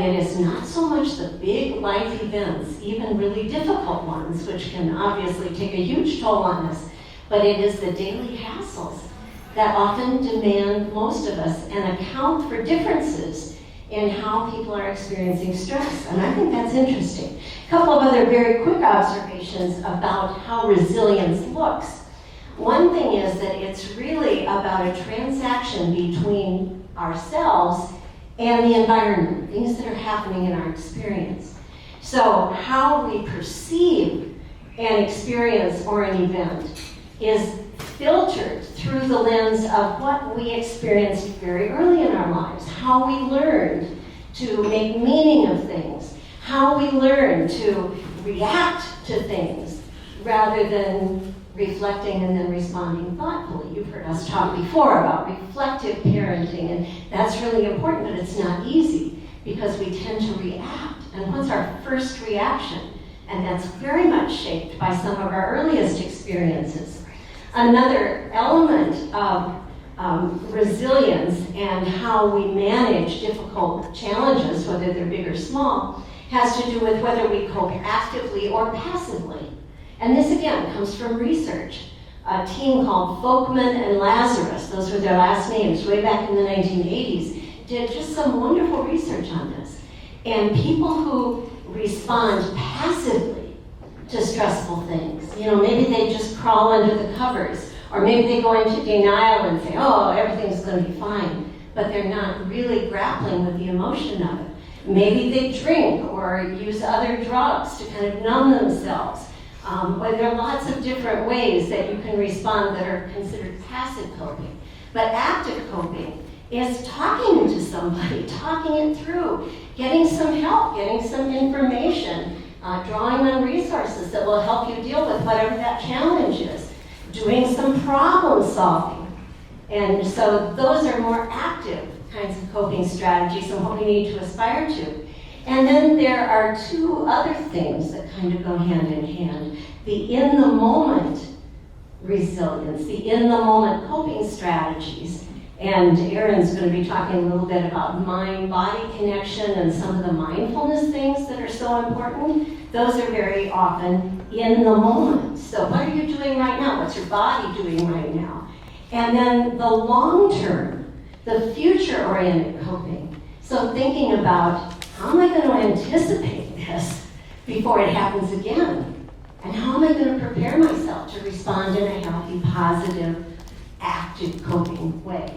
It is not so much the big life events, even really difficult ones, which can obviously take a huge toll on us, but it is the daily hassles that often demand most of us and account for differences in how people are experiencing stress. And I think that's interesting. A couple of other very quick observations about how resilience looks. One thing is that it's really about a transaction between ourselves and the environment, things that are happening in our experience. So how we perceive an experience or an event is filtered through the lens of what we experienced very early in our lives, how we learned to make meaning of things, how we learned to react to things rather than reflecting and then responding thoughtfully. You've heard us talk before about reflective parenting, and that's really important, but it's not easy because we tend to react. And what's our first reaction? And that's very much shaped by some of our earliest experiences. Another element of resilience and how we manage difficult challenges, whether they're big or small, has to do with whether we cope actively or passively. And this again comes from research. A team called Folkman and Lazarus, those were their last names, way back in the 1980s, did just some wonderful research on this. And people who respond passively to stressful things, maybe they just crawl under the covers, or maybe they go into denial and say, oh, everything's going to be fine, but they're not really grappling with the emotion of it. Maybe they drink or use other drugs to kind of numb themselves. But there are lots of different ways that you can respond that are considered passive coping. But active coping is talking to somebody, talking it through, getting some help, getting some information, drawing on resources that will help you deal with whatever that challenge is, doing some problem solving. And so those are more active kinds of coping strategies and what we need to aspire to. And then there are two other things that kind of go hand in hand. The in-the-moment resilience, the in-the-moment coping strategies. And Erin's going to be talking a little bit about mind-body connection and some of the mindfulness things that are so important. Those are very often in the moment. So what are you doing right now? What's your body doing right now? And then the long-term, the future-oriented coping. So thinking about, how am I going to anticipate this before it happens again? And how am I going to prepare myself to respond in a healthy, positive, active coping way?